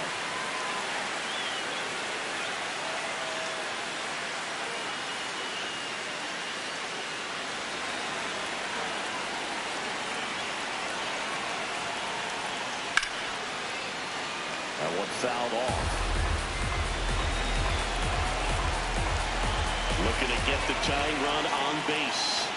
That one fouled off. Looking to get the tying run on base.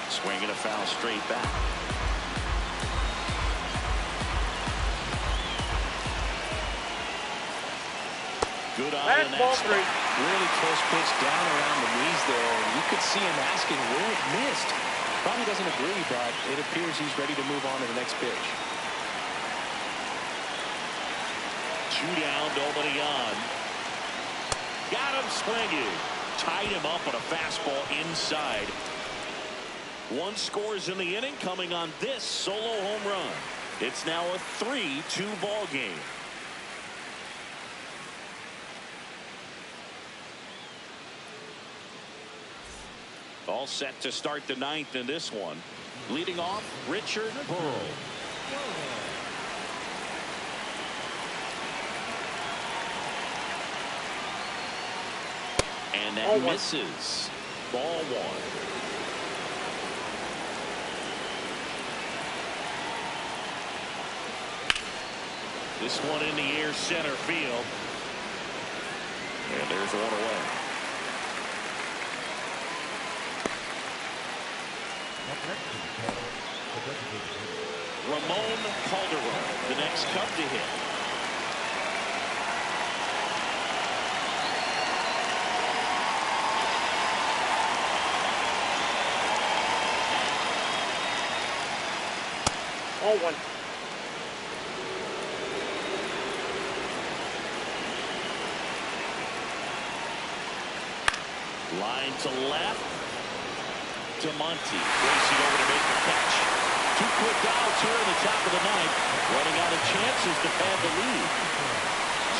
Swinging a foul straight back. Good eye in that Ball spot. 3. Really close pitch down around the knees there, and you could see him asking where it missed. Probably doesn't agree, but it appears he's ready to move on to the next pitch. 2 down, nobody on. Got him swinging. Tied him up on a fastball inside. 1 scores in the inning, coming on this solo home run. It's now a 3-2 ball game. All set to start the 9th in this one. Leading off, Richard Burrow. And that Ball 1. misses. Ball 1. This one in the air, center field. And there's one away. Next to the call, the designated hitter. Ramon Calderon, the next Cub to hit. Ball one. Line to left. To Monty. Racing over to make the catch. Two quick outs here in the top of the ninth. Running out of chances to pad the lead.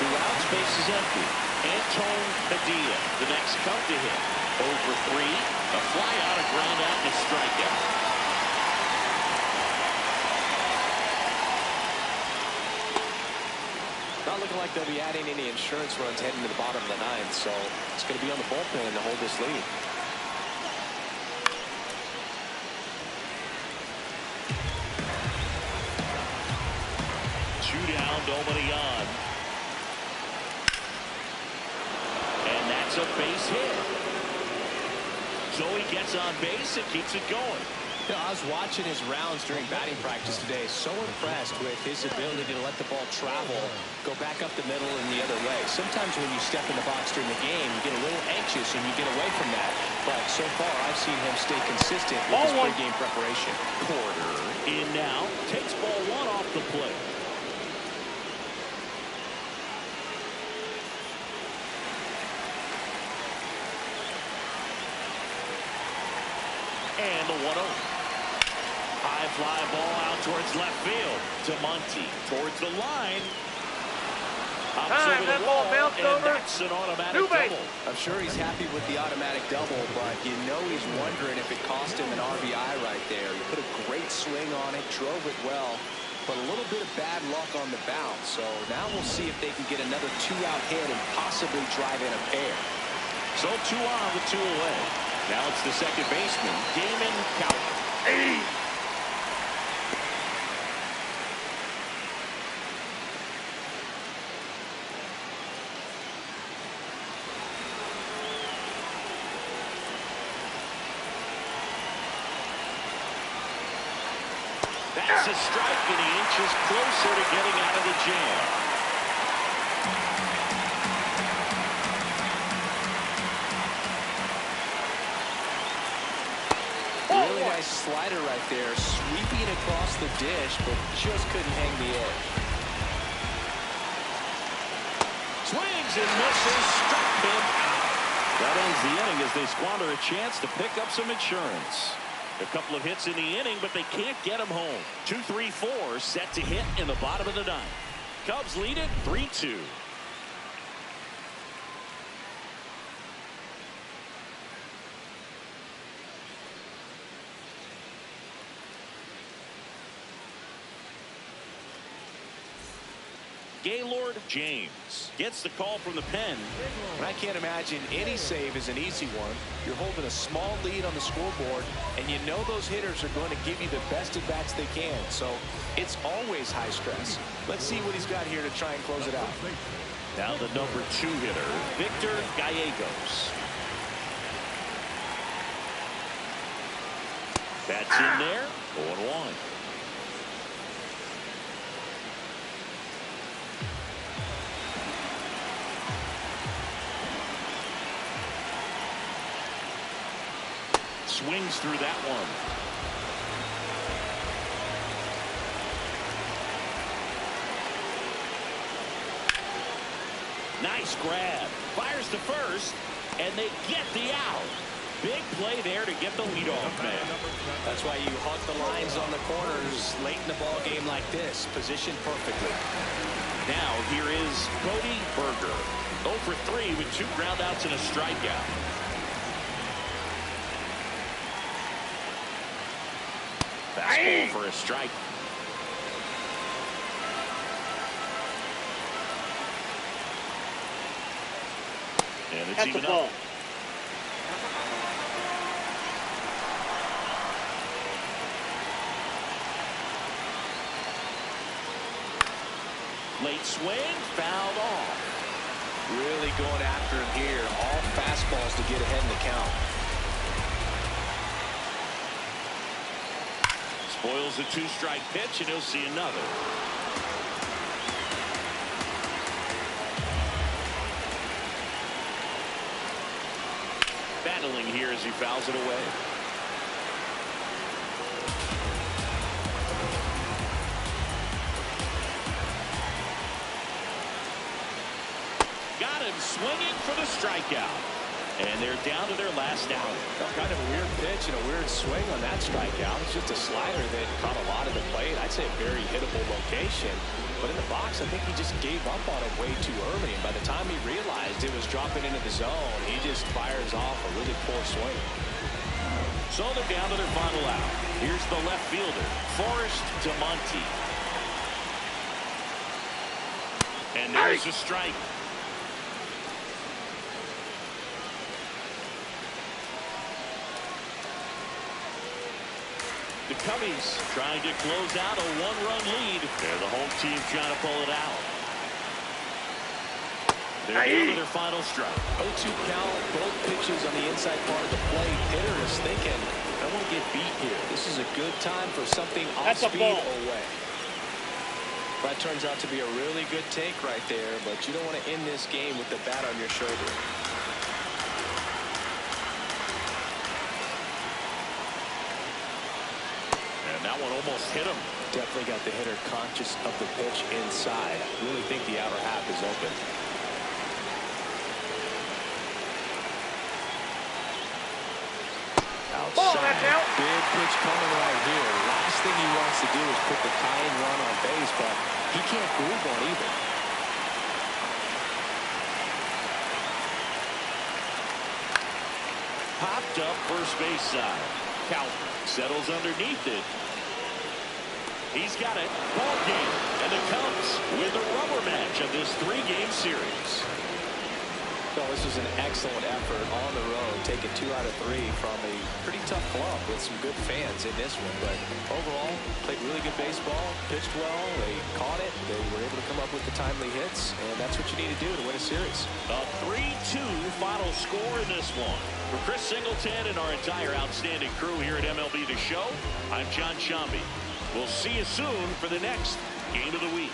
2 outs, base is empty. Anton Medea, the next Cub to hit. 0 for 3. A fly out, a ground out, and a strikeout. Not looking like they'll be adding any insurance runs heading to the bottom of the ninth, so it's going to be on the bullpen to hold this lead. Two down, nobody on. And that's a base hit. Zoe gets on base and keeps it going. You know, I was watching his rounds during batting practice today. So impressed with his ability to let the ball travel, go back up the middle and the other way. Sometimes when you step in the box during the game, you get a little anxious and you get away from that. But so far, I've seen him stay consistent with his pre-game preparation. Porter in now, takes ball one off the plate. And the 1-0. High fly ball out towards left field to Monty. Towards the line. Hops over the that ball wall, bounced and over. that's an automatic double. I'm sure he's happy with the automatic double, but you know he's wondering if it cost him an RBI right there. He put a great swing on it, drove it well, but a little bit of bad luck on the bounce. So now we'll see if they can get another 2-out hit and possibly drive in a pair. So 2 on with 2 away. Now it's the second baseman, Damon Cowell. That's a strike, and he inches closer to getting out of the jam. Really nice slider right there, sweeping across the dish, but just couldn't hang the edge. Swings and misses, struck him out. That ends the inning as they squander a chance to pick up some insurance. A couple of hits in the inning, but they can't get him home. 2-3-4 set to hit in the bottom of the ninth. Cubs lead it 3-2. Gaylord James gets the call from the pen. And I can't imagine any save is an easy one. You're holding a small lead on the scoreboard, and you know those hitters are going to give you the best at-bats they can. So it's always high stress. Let's see what he's got here to try and close it out. Now the number 2 hitter, Victor Gallegos. That's in there, 0-1. Swings through that one. Nice grab. Fires to first, and they get the out. Big play there to get the leadoff man. That's why you hug the lines on the corners late in the ball game like this, positioned perfectly. Now here is Cody Berger. 0 for 3 with 2 ground outs and a strikeout. Fastball for a strike. And it's That's even a ball. up. Late swing, fouled off. Really going after him here. All fastballs to get ahead in the count. Spoils a two-strike pitch, and he'll see another. Battling here as he fouls it away. Got him swinging for the strikeout. And they're down to their last out. Kind of a weird pitch and a weird swing on that strikeout. It's just a slider that caught a lot of the plate. I'd say a very hittable location. But in the box, I think he just gave up on it way too early. And by the time he realized it was dropping into the zone, he just fires off a really poor swing. So they're down to their final out. Here's the left fielder, Forrest DeMonte. And there's a strike. The Cubbies trying to close out a one-run lead. They're the home team trying to pull it out. They're down to their final strike. 0-2 count, both pitches on the inside part of the plate. Hitter is thinking, I want to get beat here. This is a good time for something off speed away. That turns out to be a really good take right there, but you don't want to end this game with the bat on your shoulder. That one almost hit him. Definitely got the hitter conscious of the pitch inside. Really think the outer half is open. Outside. Big pitch coming right here. Last thing he wants to do is put the tying run on base, but he can't groove one either. Popped up first base side. Calvin settles underneath it. He's got it. Ball game. And the Cubs with a rubber match of this three-game series. So this was an excellent effort on the road, taking 2 out of 3 from a pretty tough club with some good fans in this one. But overall, played really good baseball, pitched well, they caught it, they were able to come up with the timely hits, and that's what you need to do to win a series. A 3-2 final score in this one. For Chris Singleton and our entire outstanding crew here at MLB The Show, I'm John Shambi. We'll see you soon for the next Game of the Week.